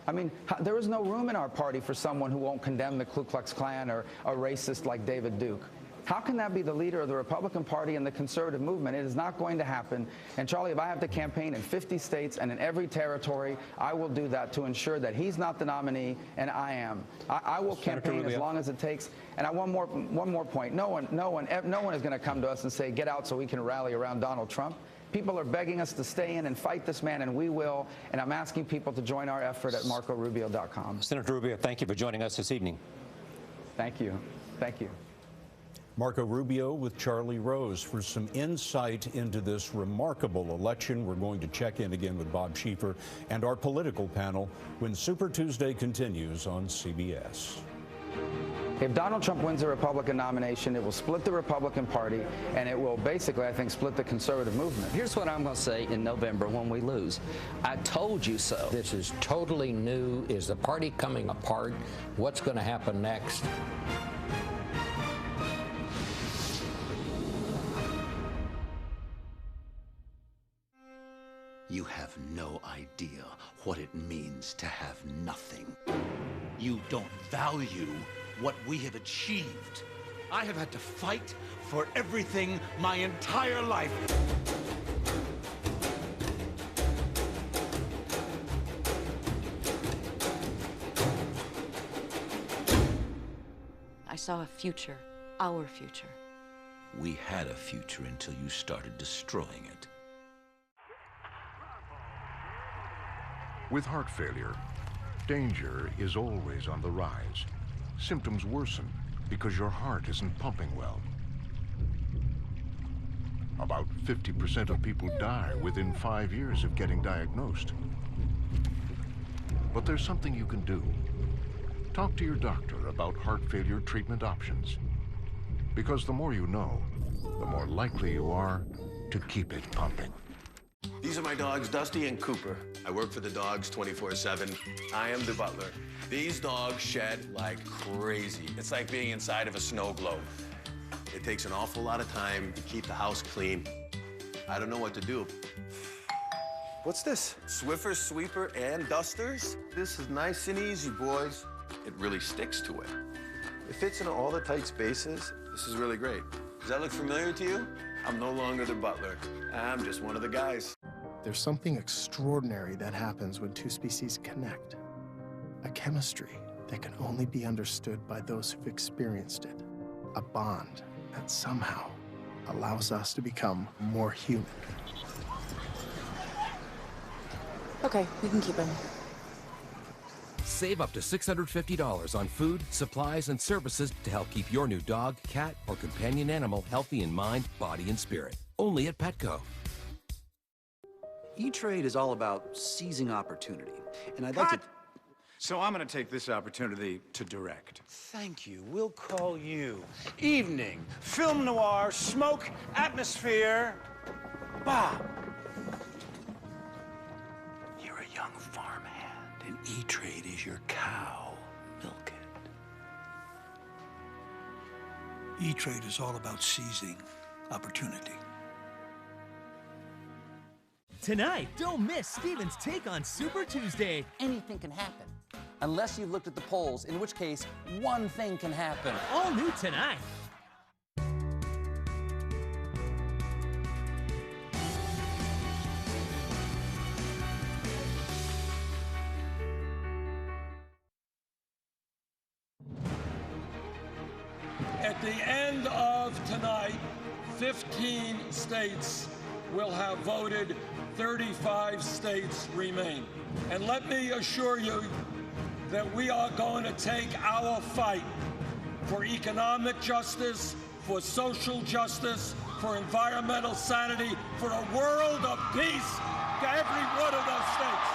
I mean, there is no room in our party for someone who won't condemn the Ku Klux Klan or a racist like David Duke. How can that be the leader of the Republican Party and the conservative movement? It is not going to happen. And Charlie, if I have to campaign in 50 states and in every territory, I will do that to ensure that he's not the nominee and I am. I will campaign as long as it takes. And one more point. No one is going to come to us and say, get out so we can rally around Donald Trump. People are begging us to stay in and fight this man, and we will. And I'm asking people to join our effort at MarcoRubio.com. Senator Rubio, thank you for joining us this evening. Thank you. Thank you. Marco Rubio with Charlie Rose for some insight into this remarkable election. We're going to check in again with Bob Schieffer and our political panel when Super Tuesday continues on CBS. If Donald Trump wins a Republican nomination, it will split the Republican Party, and it will basically, I think, split the conservative movement. Here's what I'm going to say in November when we lose. I told you so. This is totally new. Is the party coming apart? What's going to happen next? You have no idea what it means to have nothing. You don't value what we have achieved. I have had to fight for everything my entire life. I saw a future, our future. We had a future until you started destroying it. With heart failure, danger is always on the rise. Symptoms worsen because your heart isn't pumping well. About 50% of people die within 5 years of getting diagnosed. But there's something you can do. Talk to your doctor about heart failure treatment options. Because the more you know, the more likely you are to keep it pumping. These are my dogs, Dusty and Cooper. I work for the dogs 24/7. I am the butler. These dogs shed like crazy. It's like being inside of a snow globe. It takes an awful lot of time to keep the house clean. I don't know what to do. What's this? Swiffer, Sweeper, and Dusters? This is nice and easy, boys. It really sticks to it. It fits into all the tight spaces. This is really great. Does that look familiar to you? I'm no longer the butler. I'm just one of the guys. There's something extraordinary that happens when two species connect. A chemistry that can only be understood by those who've experienced it. A bond that somehow allows us to become more human. Okay, we can keep him. Save up to $650 on food, supplies, and services to help keep your new dog, cat, or companion animal healthy in mind, body, and spirit. Only at Petco. E-Trade is all about seizing opportunity. And I'd like to... So I'm going to take this opportunity to direct. Thank you. We'll call you Evening, Film Noir, Smoke, Atmosphere, Bob. You're a young farmhand, and E-Trade is your cow. Milk it. E-Trade is all about seizing opportunity. Tonight, don't miss Steven's take on Super Tuesday. Anything can happen. Unless you've looked at the polls, in which case, one thing can happen. All new tonight. At the end of tonight, 15 states will have voted, 35 states remain. And let me assure you that we are going to take our fight for economic justice, for social justice, for environmental sanity, for a world of peace to every one of those states.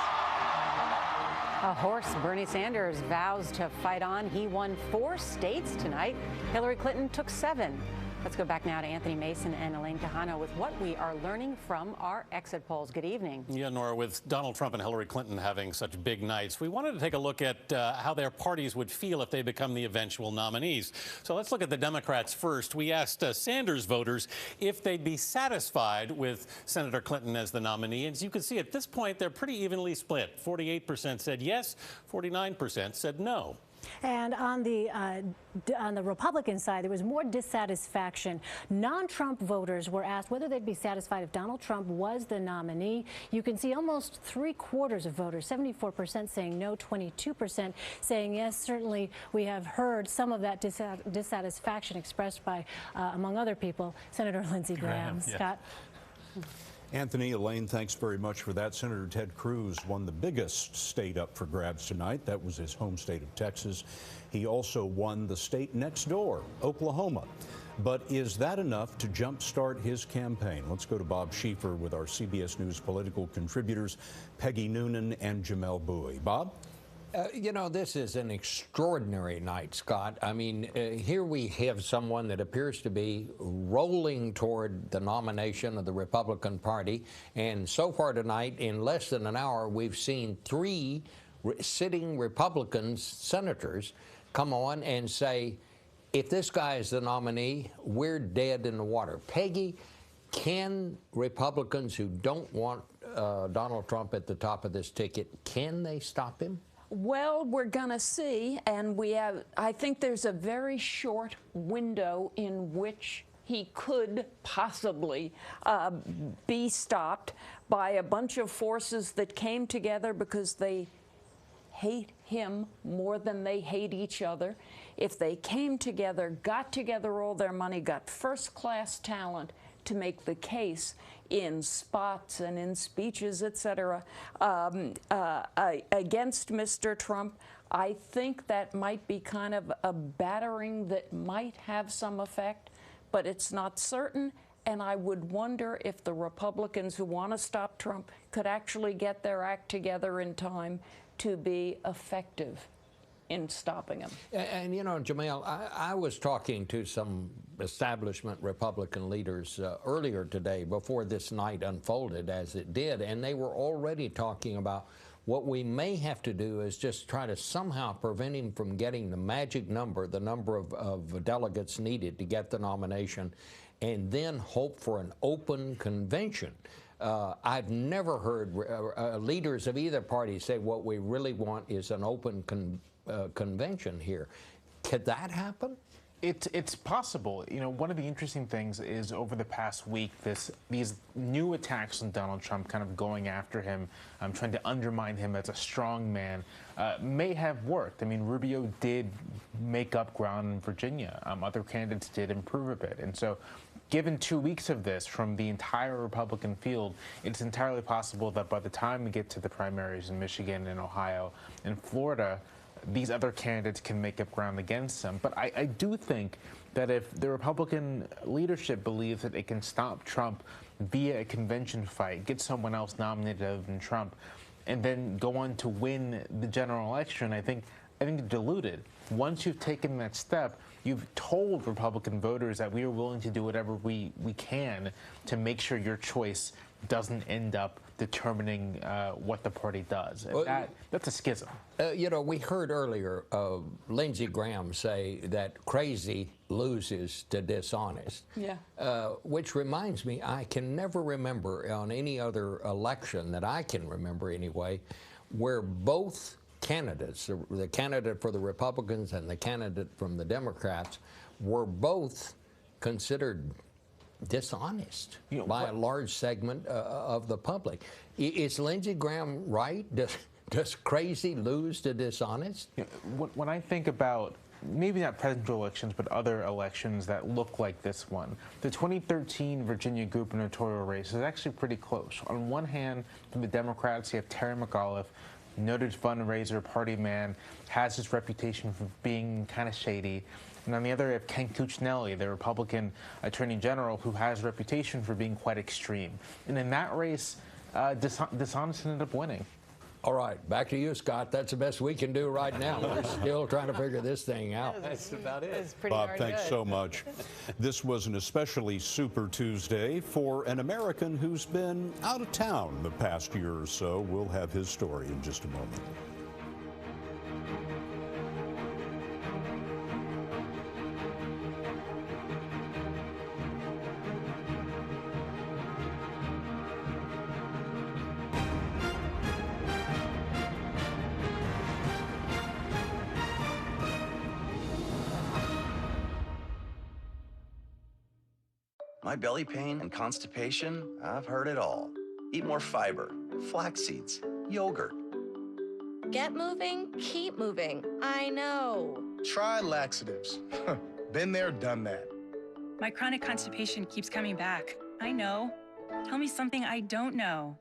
A horse, Bernie Sanders, vows to fight on. He won 4 states tonight. Hillary Clinton took 7. Let's go back now to Anthony Mason and Elaine Quijano with what we are learning from our exit polls. Good evening. Yeah, Nora, with Donald Trump and Hillary Clinton having such big nights, we wanted to take a look at how their parties would feel if they become the eventual nominees. So let's look at the Democrats first. We asked Sanders voters if they'd be satisfied with Senator Clinton as the nominee. And as you can see, at this point, they're pretty evenly split. 48% said yes, 49% said no. And on the Republican side, there was more dissatisfaction. Non-Trump voters were asked whether they'd be satisfied if Donald Trump was the nominee. You can see almost 3/4 of voters, 74% saying no, 22% saying yes. Certainly, we have heard some of that dissatisfaction expressed by, among other people, Senator Lindsey Graham. Yeah. Scott? Anthony, Elaine, thanks very much for that. Senator Ted Cruz won the biggest state up for grabs tonight. That was his home state of Texas. He also won the state next door, Oklahoma. But is that enough to jumpstart his campaign? Let's go to Bob Schieffer with our CBS News political contributors, Peggy Noonan and Jamel Bowie. Bob? You know, this is an extraordinary night, Scott. I mean, here we have someone that appears to be rolling toward the nomination of the Republican Party. And so far tonight, in less than an hour, we've seen 3 sitting Republican senators come on and say, if this guy is the nominee, we're dead in the water. Peggy, can Republicans who don't want Donald Trump at the top of this ticket, can they stop him? Well, we're going to see, and I think there's a very short window in which he could possibly be stopped by a bunch of forces that came together because they hate him more than they hate each other. If they came together, got together all their money, got first-class talent to make the case in spots and in speeches, etc., against Mr. Trump, I think that might be kind of a battering that might have some effect, but it's not certain. And I would wonder if the Republicans who want to stop Trump could actually get their act together in time to be effective in stopping him. And you know, Jamel, I was talking to some establishment Republican leaders earlier today before this night unfolded as it did, and they were already talking about what we may have to do is just try to somehow prevent him from getting the magic number, the number of delegates needed to get the nomination, and then hope for an open convention. I've never heard leaders of either party say what we really want is an open convention here. Could that happen? It's possible. You know, one of the interesting things is over the past week, these new attacks on Donald Trump, kind of going after him, trying to undermine him as a strong man, may have worked. I mean, Rubio did make up ground in Virginia. Other candidates did improve a bit. And so given 2 weeks of this from the entire Republican field, it's entirely possible that by the time we get to the primaries in Michigan and Ohio and Florida, these other candidates can make up ground against them. But I do think that if the Republican leadership believes that it can stop Trump via a convention fight, get someone else nominated other than Trump, and then go on to win the general election, I think diluted. Once you've taken that step, you've told Republican voters that we are willing to do whatever we can to make sure your choice doesn't end up determining what the party does. And that's a schism. You know, we heard earlier Lindsey Graham say that crazy loses to dishonest. Yeah. Which reminds me, I can never remember on any other election that I can remember anyway, where both candidates, the candidate for the Republicans and the candidate from the Democrats, were both considered dishonest by a large segment of the public. Is Lindsey Graham right? Does crazy lose to dishonest? When I think about maybe not presidential elections, but other elections that look like this one, the 2013 Virginia gubernatorial race is actually pretty close. On one hand, from the Democrats, you have Terry McAuliffe, noted fundraiser, party man, has his reputation for being kind of shady. And on the other, you have Ken Cuccinelli, the Republican Attorney General, who has a reputation for being quite extreme. And in that race, dishonest ended up winning. All right, back to you, Scott. That's the best we can do right now. We're still trying to figure this thing out. That's about it. Bob, thanks so much. This was an especially Super Tuesday for an American who's been out of town the past year or so. We'll have his story in just a moment. My belly pain and constipation, I've heard it all. Eat more fiber, flax seeds, yogurt. Get moving, keep moving. I know. Try laxatives. Been there, done that. My chronic constipation keeps coming back. I know. Tell me something I don't know.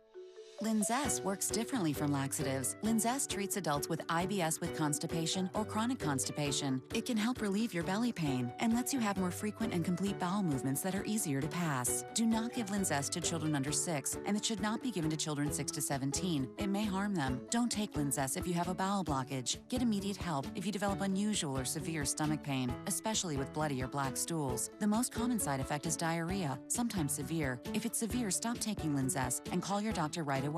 Linzess works differently from laxatives. Linzess treats adults with IBS with constipation or chronic constipation. It can help relieve your belly pain and lets you have more frequent and complete bowel movements that are easier to pass. Do not give Linzess to children under 6, and it should not be given to children 6 to 17. It may harm them. Don't take Linzess if you have a bowel blockage. Get immediate help if you develop unusual or severe stomach pain, especially with bloody or black stools. The most common side effect is diarrhea, sometimes severe. If it's severe, stop taking Linzess and call your doctor right away.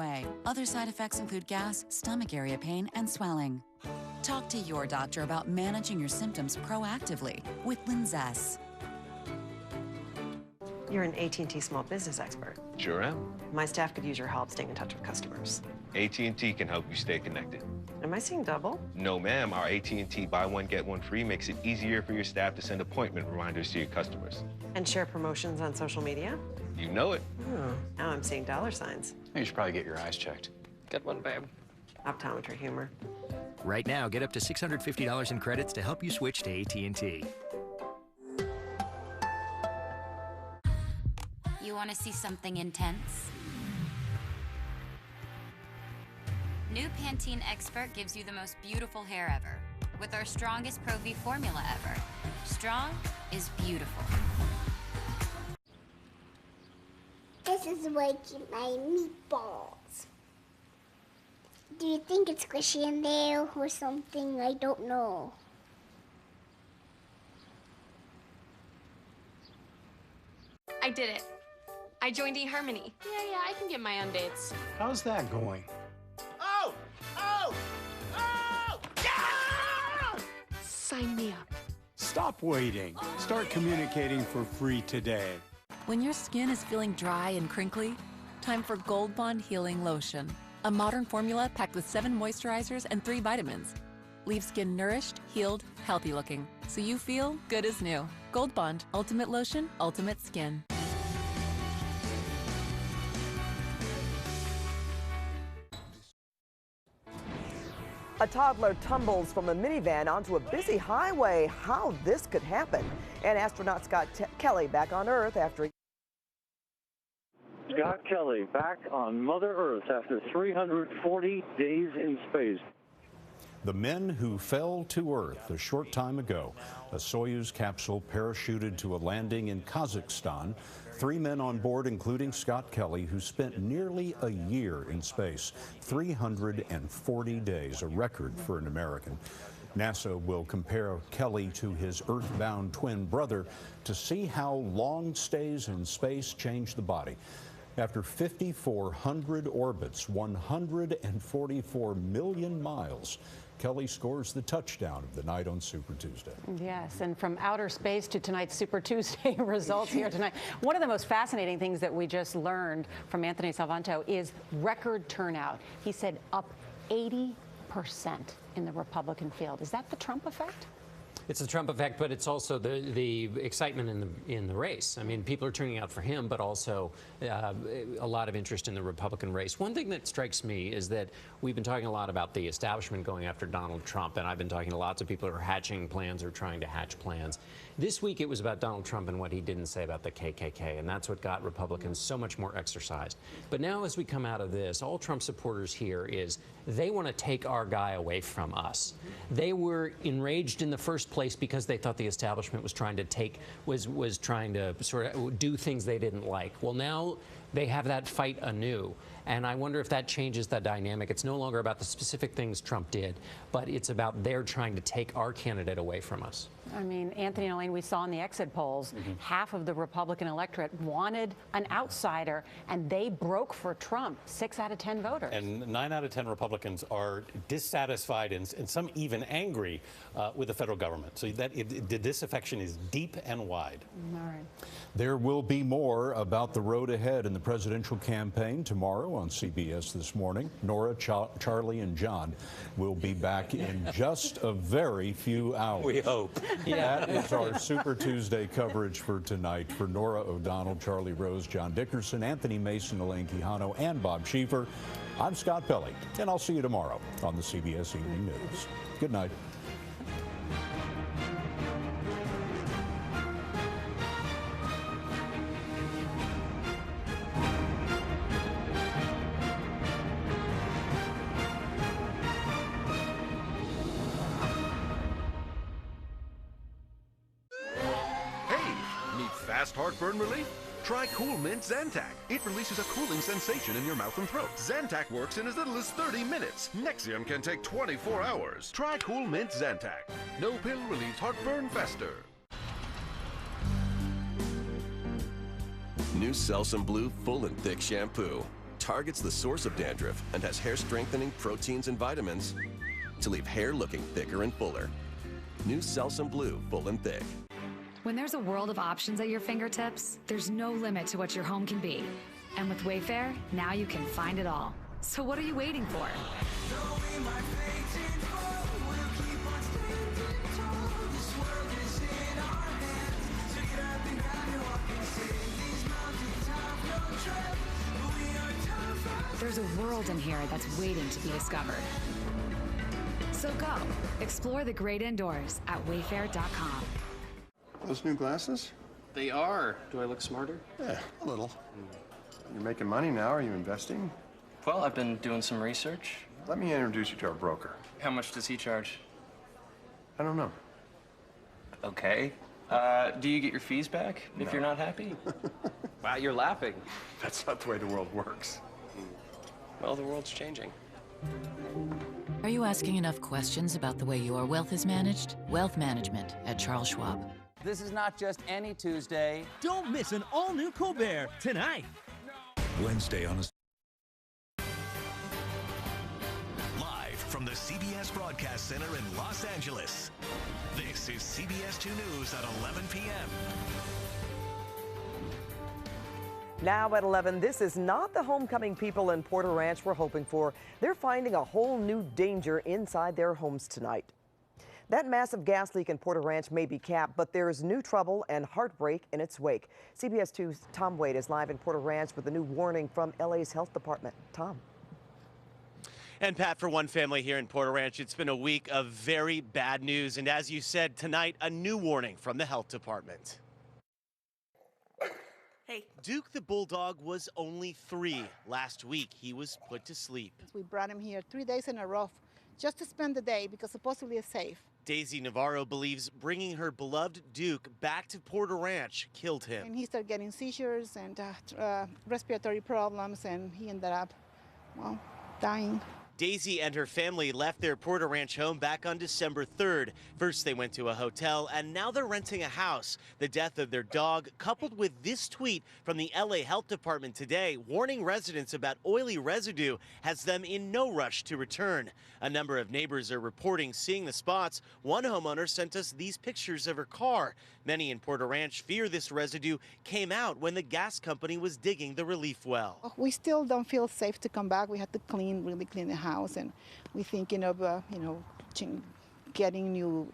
Other side effects include gas, stomach area pain, and swelling. Talk to your doctor about managing your symptoms proactively with Linzess. You're an AT&T small business expert. Sure am. My staff could use your help staying in touch with customers. AT&T can help you stay connected. Am I seeing double? No, ma'am. Our AT&T buy one, get one free makes it easier for your staff to send appointment reminders to your customers. And share promotions on social media? You know it. Oh, now I'm seeing dollar signs. You should probably get your eyes checked. Good one, babe. Optometry humor. Right now, get up to $650 in credits to help you switch to AT&T. You want to see something intense? New Pantene Expert gives you the most beautiful hair ever with our strongest Pro V formula ever. Strong is beautiful. This is making my meatballs. Do you think it's squishy in there or something? I don't know. I did it. I joined eHarmony. Yeah, I can get my own dates. How's that going? Oh! Oh! Oh! Yeah! Sign me up. Stop waiting. Start communicating for free today. When your skin is feeling dry and crinkly, time for Gold Bond Healing Lotion. A modern formula packed with 7 moisturizers and 3 vitamins. Leave skin nourished, healed, healthy looking, so you feel good as new. Gold Bond, Ultimate Lotion, Ultimate Skin. A toddler tumbles from a minivan onto a busy highway. How this could happen? And astronaut Scott Kelly back on Earth after... Scott Kelly back on Mother Earth after 340 days in space. The men who fell to Earth a short time ago. A Soyuz capsule parachuted to a landing in Kazakhstan 3 men on board, including Scott Kelly, who spent nearly a year in space, 340 days, a record for an American. NASA will compare Kelly to his Earth-bound twin brother to see how long stays in space change the body. After 5,400 orbits, 144 million miles, Kelly scores the touchdown of the night on Super Tuesday. Yes, and from outer space to tonight's Super Tuesday results here tonight. One of the most fascinating things that we just learned from Anthony Salvanto is record turnout. He said up 80% in the Republican field. Is that the Trump effect? It's the Trump effect, but it's also the excitement in the race. I mean, people are turning out for him, but also a lot of interest in the Republican race. One thing that strikes me is that we've been talking a lot about the establishment going after Donald Trump, and I've been talking to lots of people who are hatching plans or trying to hatch plans. This week it was about Donald Trump and what he didn't say about the KKK, and that's what got Republicans so much more exercised. But now as we come out of this, all Trump supporters here is they want to take our guy away from us. They were enraged in the first place because they thought the establishment was trying to was trying to sort of do things they didn't like. Well, now they have that fight anew. And I wonder if that changes the dynamic. It's no longer about the specific things Trump did, but it's about they're trying to take our candidate away from us. I mean, Anthony and Elaine, we saw in the exit polls, half of the Republican electorate wanted an outsider, and they broke for Trump, 6 out of 10 voters. And 9 out of 10 Republicans are dissatisfied and some even angry with the federal government. So that the disaffection is deep and wide. All right. There will be more about the road ahead in the presidential campaign tomorrow on CBS This Morning. Nora, Charlie, and John will be back in just a very few hours. We hope. That is our Super Tuesday coverage for tonight. For Nora O'Donnell, Charlie Rose, John Dickerson, Anthony Mason, Elaine Quijano, and Bob Schieffer, I'm Scott Pelley, and I'll see you tomorrow on the CBS Evening News. Good night. Fast heartburn relief? Try Cool Mint Zantac. It releases a cooling sensation in your mouth and throat. Zantac works in as little as 30 minutes. Nexium can take 24 hours. Try Cool Mint Zantac. No pill relieves heartburn faster. New Selsun Blue Full and Thick Shampoo targets the source of dandruff and has hair strengthening proteins and vitamins to leave hair looking thicker and fuller. New Selsun Blue Full and Thick. When there's a world of options at your fingertips, there's no limit to what your home can be. And with Wayfair, now you can find it all. So what are you waiting for? There's a world in here that's waiting to be discovered. So go, explore the great indoors at wayfair.com. Those new glasses? They are. Do I look smarter? Yeah, a little. You're making money now. Are you investing? Well, I've been doing some research. Let me introduce you to our broker. How much does he charge? I don't know. Okay. Do you get your fees back if you're not happy? Wow, you're laughing. That's not the way the world works. Well, the world's changing. Are you asking enough questions about the way your wealth is managed? Wealth management at Charles Schwab. This is not just any Tuesday. Don't miss an all-new Colbert tonight. Wednesday on Live from the CBS Broadcast Center in Los Angeles. This is CBS 2 News at 11 p.m. Now at 11, this is not the homecoming people in Porter Ranch we're hoping for. They're finding a whole new danger inside their homes tonight. That massive gas leak in Porter Ranch may be capped, but there is new trouble and heartbreak in its wake. CBS 2's Tom Wade is live in Porter Ranch with a new warning from LA's health department. Tom. And Pat, for one family here in Porter Ranch, it's been a week of very bad news. And as you said, tonight, a new warning from the health department. Hey, Duke the Bulldog was only 3 last week. He was put to sleep. We brought him here 3 days in a row just to spend the day because supposedly it's safe. Daisy Navarro believes bringing her beloved Duke back to Porter Ranch killed him. And he started getting seizures and respiratory problems, and he ended up, well, dying. Daisy and her family left their Porter Ranch home back on December 3rd. First, they went to a hotel, and now they're renting a house. The death of their dog, coupled with this tweet from the LA Health Department today, warning residents about oily residue, has them in no rush to return. A number of neighbors are reporting seeing the spots. One homeowner sent us these pictures of her car. Many in Porter Ranch fear this residue came out when the gas company was digging the relief well. We still don't feel safe to come back. We had to really clean the house, and we're thinking of, getting new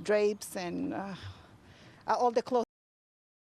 drapes and all the clothes.